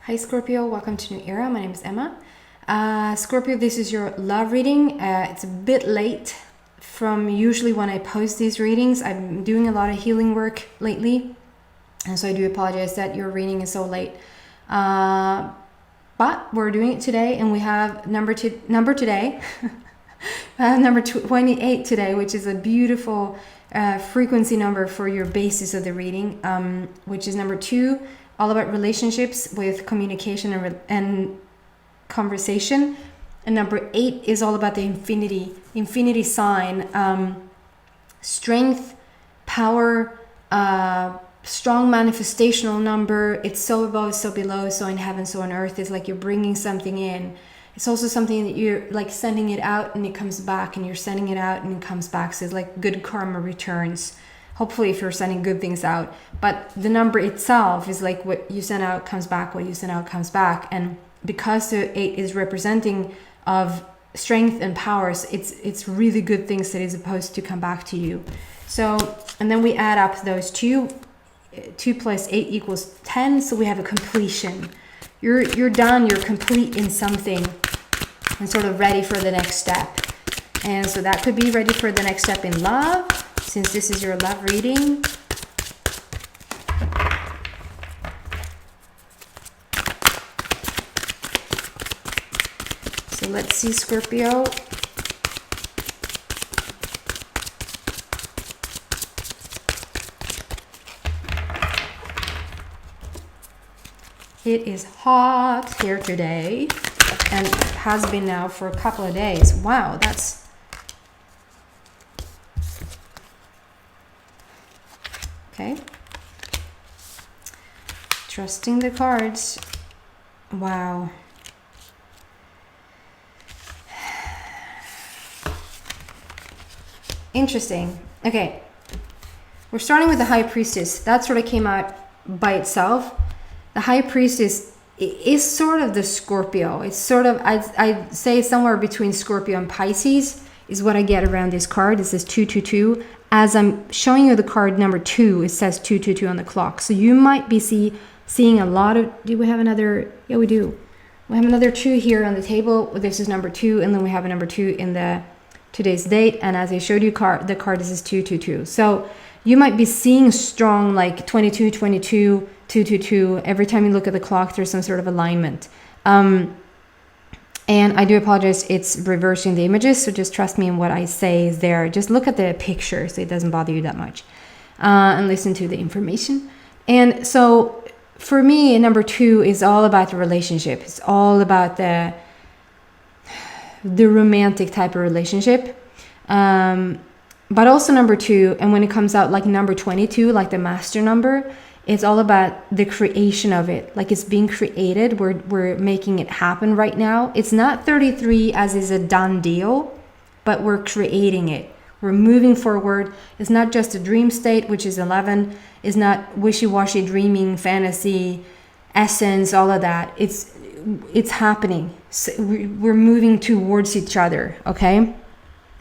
Hi Scorpio, welcome to New Era. My name is Emma. Scorpio, this is your love reading. It's a bit late from usually when I post these readings. I'm doing a lot of healing work lately, and so I do apologize that your reading is so late. But we're doing it today, and we have number today. I have number 28 today, which is a beautiful frequency number for your basis of the reading, which is number 2. All about relationships with communication and conversation. And number 8 is all about the infinity sign, strength, power, strong manifestational number. It's so above, so below, so in heaven, so on earth. It's like you're bringing something in. It's also something that you're like sending it out and it comes back, and you're sending it out and it comes back. So it's like good karma returns. Hopefully if you're sending good things out. But the number itself is like what you send out comes back, what you send out comes back. And because the 8 is representing of strength and powers, it's really good things that is supposed to come back to you. So, and then we add up those 2 plus 8 equals 10. So we have a completion. You're done, you're complete in something and sort of ready for the next step. And so that could be ready for the next step in love, since this is your love reading. So let's see, Scorpio. It is hot here today, and has been now for a couple of days. Wow, that's... Okay. Trusting the cards. Wow. Interesting. Okay. We're starting with the High Priestess. That sort of came out by itself. The High Priestess is sort of the Scorpio. It's sort of, I'd say somewhere between Scorpio and Pisces is what I get around this card. It says 222. As I'm showing you the card number 2, it says 222 on the clock. So you might be seeing a lot of... Do we have another? Yeah, we do. We have another 2 here on the table. This is number 2, and then we have a number 2 in the today's date. And as I showed you, the card is 222. So you might be seeing strong like 22, 22, 222. Every time you look at the clock, there's some sort of alignment. And I do apologize, it's reversing the images, so just trust me in what I say is there. Just look at the picture so it doesn't bother you that much. And listen to the information. And so for me, number 2 is all about the relationship. It's all about the romantic type of relationship. But also number 2, and when it comes out like number 22, like the master number, it's all about the creation of it. Like it's being created. We're making it happen right now. It's not 33 as is a done deal, but we're creating it. We're moving forward. It's not just a dream state, which is 11. It's not wishy-washy dreaming, fantasy, essence, all of that. It's happening. So we're moving towards each other, okay?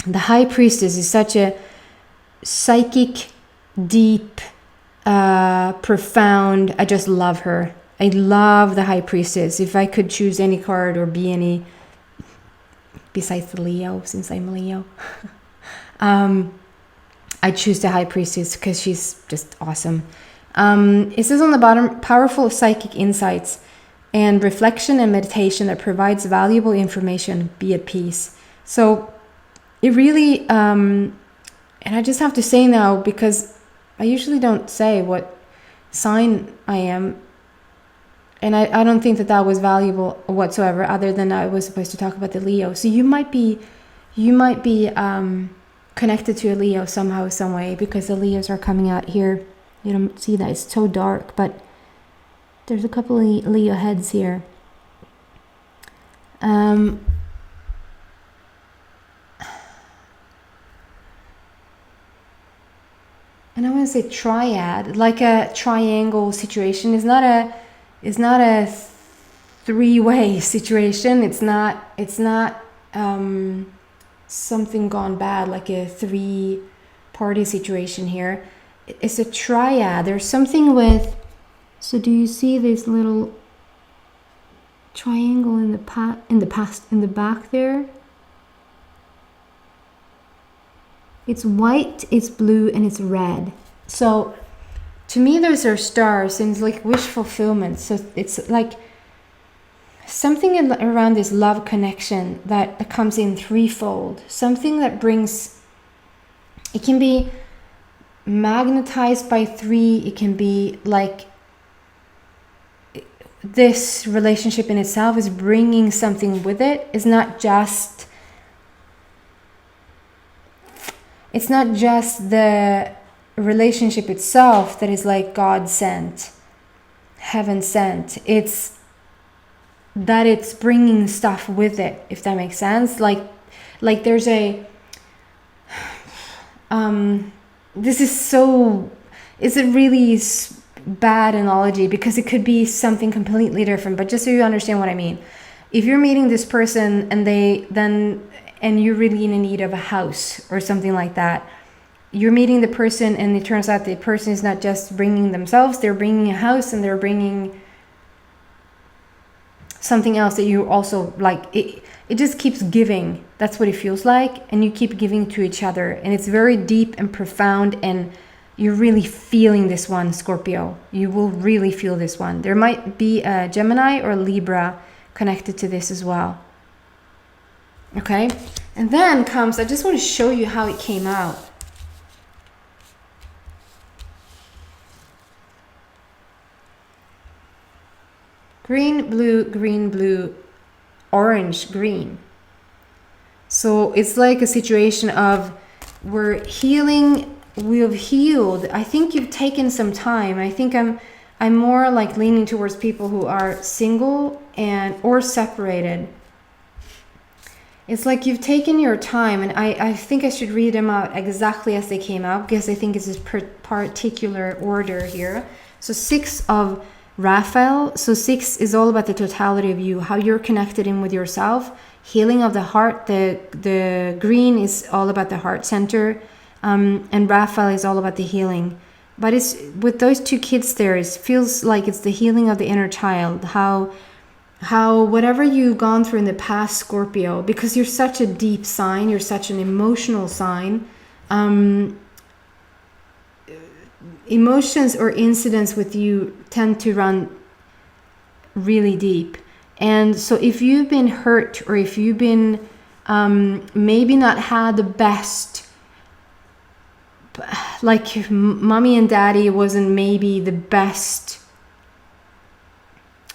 The High Priestess is such a psychic, deep, profound. I just love her. I love the High Priestess. If I could choose any card or be any besides the Leo, since I'm Leo, I choose the High Priestess because she's just awesome. It says on the bottom, powerful psychic insights and reflection and meditation that provides valuable information. Be at peace. So it really, and I just have to say now, because I usually don't say what sign I am, and I don't think that was valuable whatsoever, other than I was supposed to talk about the Leo. So you might be connected to a Leo somehow, some way, because the Leos are coming out here. You don't see that, it's so dark, but there's a couple of Leo heads here. And I want to say triad, like a triangle situation. It's not a three-way situation. It's not something gone bad, like a 3-party situation here. It's a triad. There's something with... So do you see this little triangle in the back there. It's white, it's blue, and it's red. So to me, those are stars, and it's like wish fulfillment. So it's like something around this love connection that comes in threefold. Something that brings, it can be magnetized by three. It can be like this relationship in itself is bringing something with it. It's not just the relationship itself that is like God sent, heaven sent. It's that it's bringing stuff with it, if that makes sense. Like there's a this is so, it's a really bad analogy because it could be something completely different, but just so you understand what I mean. If you're meeting this person and you're really in need of a house or something like that, you're meeting the person and it turns out the person is not just bringing themselves, they're bringing a house and they're bringing something else that you also like. It just keeps giving. That's what it feels like. And you keep giving to each other. And it's very deep and profound. And you're really feeling this one, Scorpio. You will really feel this one. There might be a Gemini or Libra connected to this as well. Okay. And then comes, I just want to show you how it came out. Green, blue, orange, green. So it's like a situation of we're healing, we've healed. I think you've taken some time. I think I'm more like leaning towards people who are single or separated. It's like you've taken your time, and I think I should read them out exactly as they came out because I think it's this particular order here. So 6 of Raphael. So 6 is all about the totality of you, how you're connected in with yourself, healing of the heart. The green is all about the heart center, and Raphael is all about the healing. But it's with those 2 kids there, it feels like it's the healing of the inner child, how whatever you've gone through in the past, Scorpio, because you're such a deep sign, you're such an emotional sign, emotions or incidents with you tend to run really deep. And so if you've been hurt, or if you've been maybe not had the best, like mommy and daddy wasn't maybe the best,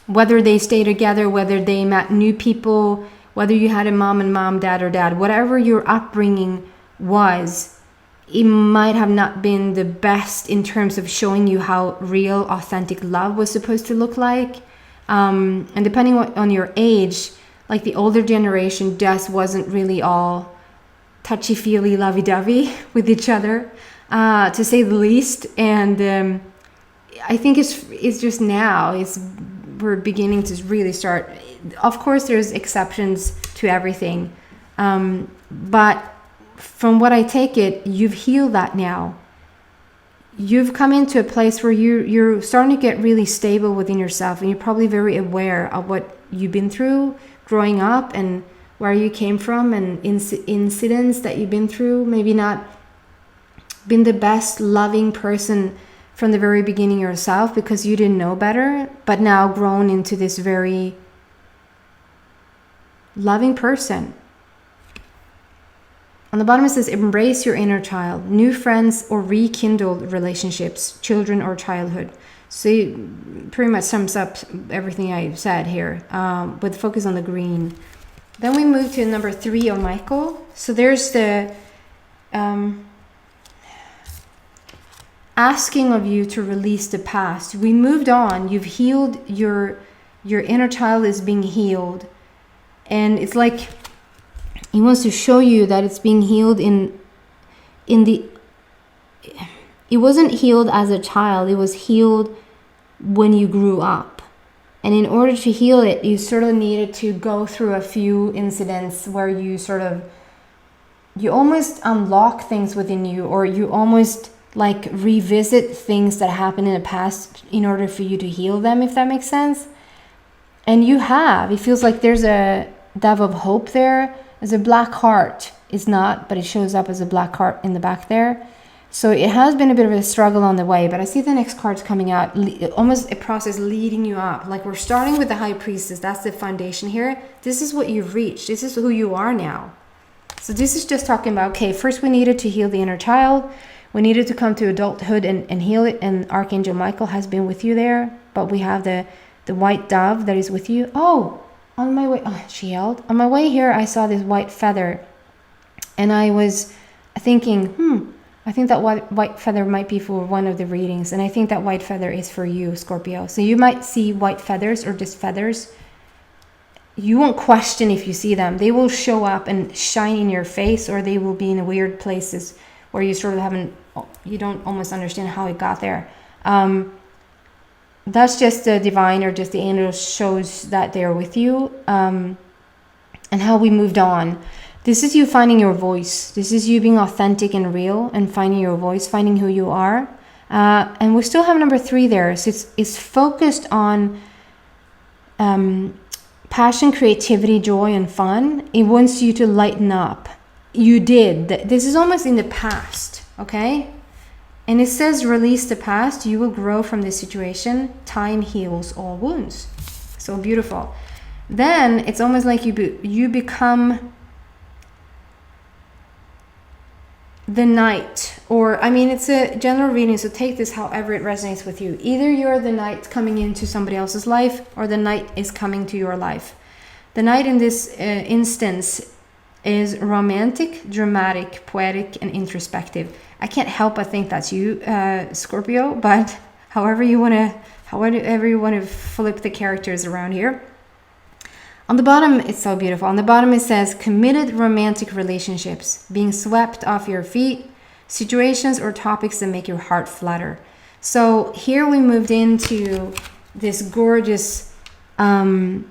whether they stay together, whether they met new people, whether you had a mom, dad, or dad, whatever your upbringing was, it might have not been the best in terms of showing you how real, authentic love was supposed to look like. And depending on your age, like the older generation just wasn't really all touchy-feely, lovey-dovey with each other, to say the least. And I think it's just now, we're beginning to really start. Of course, there's exceptions to everything. But from what I take it, you've healed that now. You've come into a place where you're starting to get really stable within yourself, and you're probably very aware of what you've been through growing up and where you came from, and incidents that you've been through. Maybe not been the best loving person from the very beginning yourself because you didn't know better, but now grown into this very loving person. On the bottom it says, embrace your inner child, new friends or rekindled relationships, children or childhood. So it pretty much sums up everything I said here, with focus on the green. Then we move to number 3 of Michael. So there's the asking of you to release the past. We moved on. You've healed. Your inner child is being healed. And it's like he wants to show you that it's being healed in the... It wasn't healed as a child. It was healed when you grew up. And in order to heal it, you sort of needed to go through a few incidents where you almost unlock things within you, or you almost like revisit things that happened in the past in order for you to heal them, if that makes sense. And you have, it feels like there's a dove of hope there. There's a black heart. It's not, but it shows up as a black heart in the back there. So it has been a bit of a struggle on the way, but I see the next cards coming out, almost a process leading you up. Like we're starting with the High Priestess. That's the foundation here. This is what you've reached. This is who you are now. So this is just talking about, okay, first we needed to heal the inner child. We needed to come to adulthood and heal it. And Archangel Michael has been with you there. But we have the white dove that is with you. Oh, on my way, oh, she held. On my way here, I saw this white feather. And I was thinking, I think that white feather might be for one of the readings. And I think that white feather is for you, Scorpio. So you might see white feathers or just feathers. You won't question if you see them. They will show up and shine in your face, or they will be in weird places where you sort of you don't almost understand how it got there. That's just the divine or just the angel shows that they're with you, and how we moved on. This is you finding your voice. This is you being authentic and real and finding your voice, finding who you are. And we still have number 3 there. So it's focused on passion, creativity, joy, and fun. It wants you to lighten up. You did. This is almost in the past, okay? And it says, release the past. You will grow from this situation. Time heals all wounds. So beautiful. Then it's almost like you become the knight, or I mean, it's a general reading, so take this however it resonates with you. Either you're the knight coming into somebody else's life, or the knight is coming to your life. The knight in this instance is romantic, dramatic, poetic, and introspective. I can't help but think that's you, Scorpio, but however you want to flip the characters around here. On the bottom, it's so beautiful. On the bottom, it says committed romantic relationships, being swept off your feet, situations or topics that make your heart flutter. So here we moved into this gorgeous, like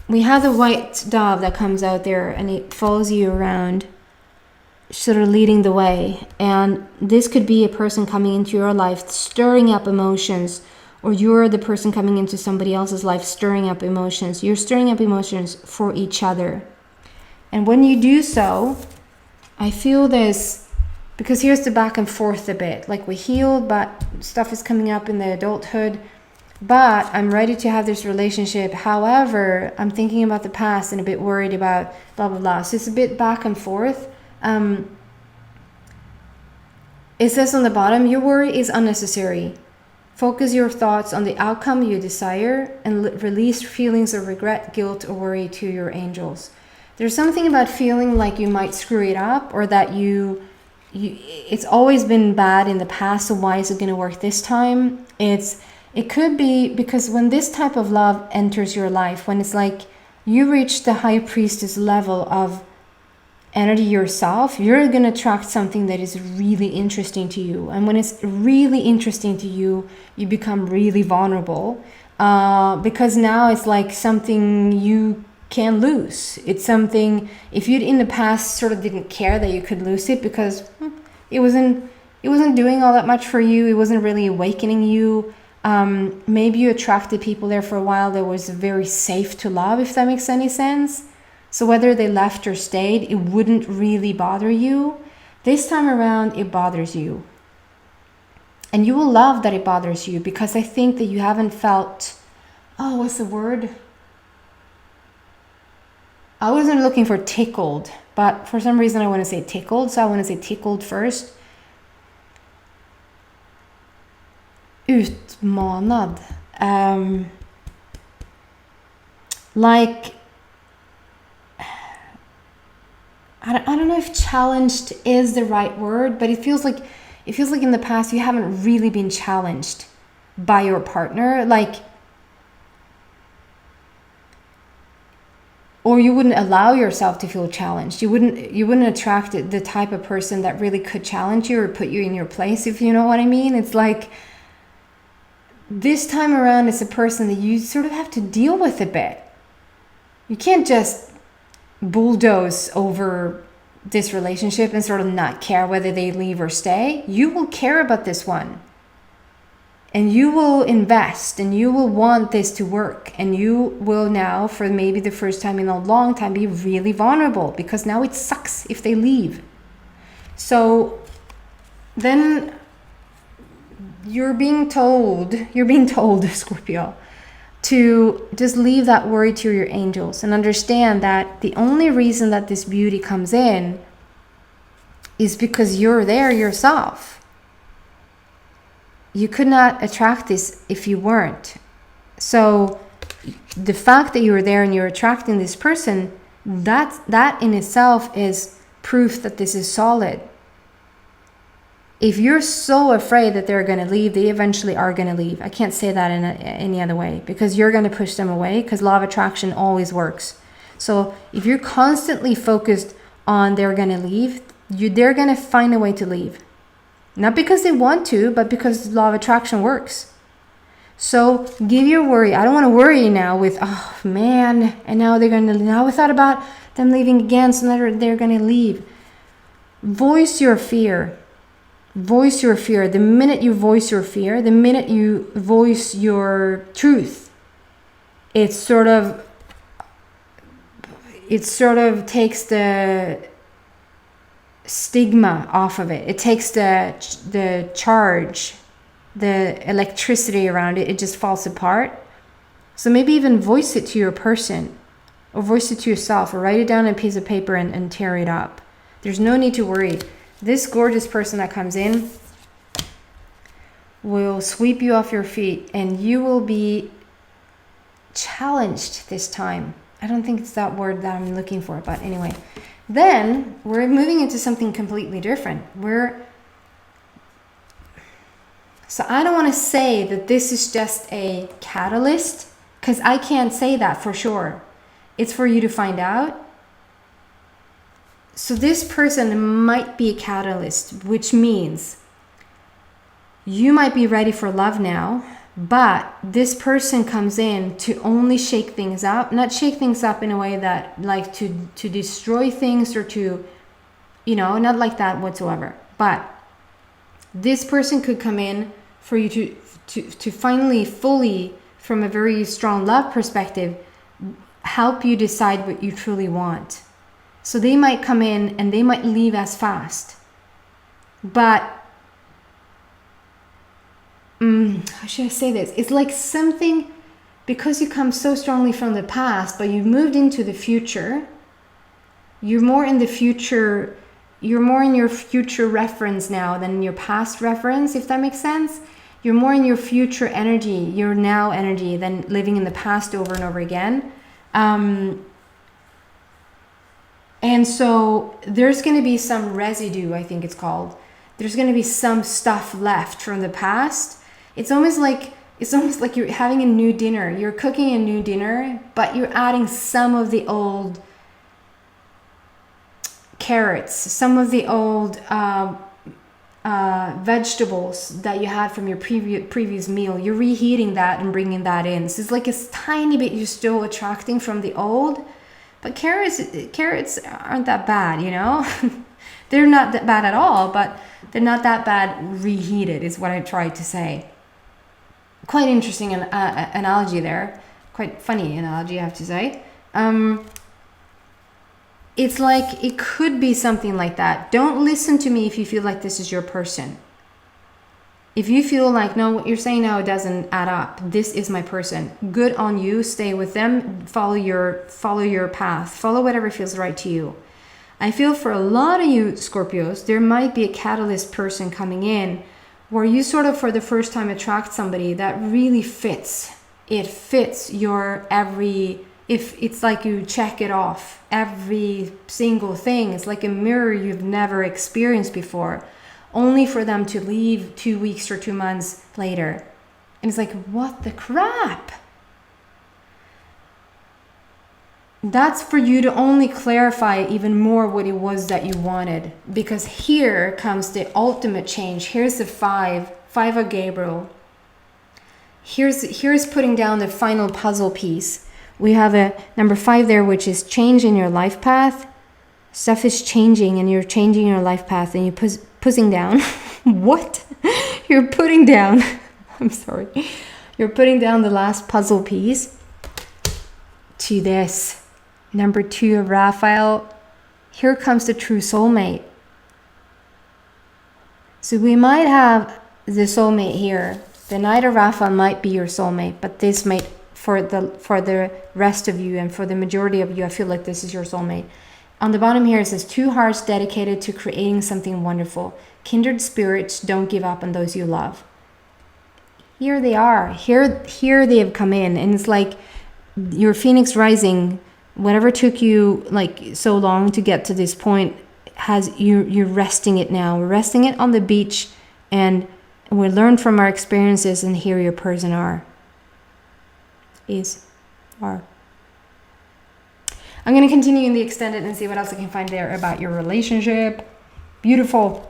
we have the white dove that comes out there and it follows you around, sort of leading the way. And this could be a person coming into your life, stirring up emotions, or you're the person coming into somebody else's life, stirring up emotions. You're stirring up emotions for each other. And when you do so, I feel this, because here's the back and forth a bit. Like we healed, but stuff is coming up in the adulthood. But I'm ready to have this relationship. However, I'm thinking about the past and a bit worried about blah, blah, blah. So it's a bit back and forth. It says on the bottom, your worry is unnecessary. Focus your thoughts on the outcome you desire and release feelings of regret, guilt, or worry to your angels. There's something about feeling like you might screw it up, or that it's always been bad in the past, so why is it going to work this time? It could be because when this type of love enters your life, when it's like you reach the High Priestess level of energy yourself, you're going to attract something that is really interesting to you. And when it's really interesting to you, you become really vulnerable, because now it's like something you can't lose. It's something, if you in the past sort of didn't care that you could lose it because it wasn't doing all that much for you, it wasn't really awakening you. Maybe you attracted people there for a while that was very safe to love, if that makes any sense. So whether they left or stayed, it wouldn't really bother you. This time around, it bothers you. And you will love that it bothers you, because I think that you haven't felt, what's the word? I wasn't looking for tickled, but for some reason I want to say tickled, so I want to say tickled first. Utmanad. Like, I don't know if challenged is the right word, but it feels like in the past you haven't really been challenged by your partner, like, or you wouldn't allow yourself to feel challenged. You wouldn't attract the type of person that really could challenge you or put you in your place, if you know what I mean. It's like this time around, it's a person that you sort of have to deal with a bit. You can't just bulldoze over this relationship and sort of not care whether they leave or stay. You will care about this one. And you will invest and you will want this to work. And you will now, for maybe the first time in a long time, be really vulnerable, because now it sucks if they leave. So then you're being told, Scorpio, to just leave that worry to your angels and understand that the only reason that this beauty comes in is because you're there yourself. You could not attract this if you weren't. So the fact that you're there and you're attracting this person, that in itself is proof that this is solid. If you're so afraid that they're going to leave, they eventually are going to leave. I can't say that in any other way, because you're going to push them away, because law of attraction always works. So if you're constantly focused on they're going to leave, they're going to find a way to leave. Not because they want to, but because law of attraction works. So give your worry. I don't want to worry now with, oh man, and now I thought about them leaving again, so they're going to leave. Voice your fear. Voice your fear. The minute you voice your fear, the minute you voice your truth, it sort of takes the stigma off of it. It takes the charge, the electricity around it. It just falls apart. So maybe even voice it to your person, or voice it to yourself, or write it down on a piece of paper and tear it up. There's no need to worry. This gorgeous person that comes in will sweep you off your feet, and you will be challenged this time. I don't think it's that word that I'm looking for, but anyway. Then we're moving into something completely different. So I don't want to say that this is just a catalyst, because I can't say that for sure. It's for you to find out. So this person might be a catalyst, which means you might be ready for love now, but this person comes in to only shake things up, not shake things up in a way that like to destroy things, or to, not like that whatsoever. But this person could come in for you to finally fully, from a very strong love perspective, help you decide what you truly want. So they might come in and they might leave as fast. But how should I say this? It's like something, because you come so strongly from the past, but you've moved into the future. You're more in the future. You're more in your future reference now than in your past reference, if that makes sense. You're more in your future energy, your now energy, than living in the past over and over again. And so there's going to be some residue, I think it's called. There's going to be some stuff left from the past. It's almost like you're having a new dinner. You're cooking a new dinner, but you're adding some of the old carrots, some of the old vegetables that you had from your previous meal. You're reheating that and bringing that in. So it's like a tiny bit you're still attracting from the old. But carrots aren't that bad, They're not that bad at all, but they're not that bad reheated, is what I tried to say. Quite interesting analogy there. Quite funny analogy, I have to say. It's like it could be something like that. Don't listen to me if you feel like this is your person. If you feel like, no, what you're saying now doesn't add up, this is my person, good on you, stay with them, follow your path, follow whatever feels right to you. I feel for a lot of you Scorpios, there might be a catalyst person coming in where you sort of for the first time attract somebody that really fits. It fits your if it's like you check it off, every single thing. It's like a mirror you've never experienced before, only for them to leave 2 weeks or 2 months later. And it's like, what the crap? That's for you to only clarify even more what it was that you wanted. Because here comes the ultimate change. Here's the five of Gabriel. Here's putting down the final puzzle piece. We have a number 5 there, which is change in your life path. Stuff is changing and you're changing your life path and you're pushing down. What? You're putting down. I'm sorry. You're putting down the last puzzle piece to this. Number 2 of Raphael. Here comes the true soulmate. So we might have the soulmate here. The Knight of Raphael might be your soulmate, but this might, for the rest of you and for the majority of you, I feel like this is your soulmate. On the bottom here it says 2 hearts dedicated to creating something wonderful. Kindred spirits, don't give up on those you love. Here they are. Here they have come in, and it's like your phoenix rising, whatever took you like so long to get to this point, has you're resting it now. We're resting it on the beach, and we learn from our experiences, and here your person are. I'm going to continue in the extended and see what else I can find there about your relationship. Beautiful.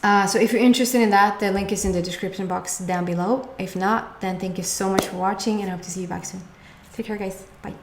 So if you're interested in that, the link is in the description box down below. If not, then thank you so much for watching, and I hope to see you back soon. Take care, guys. Bye.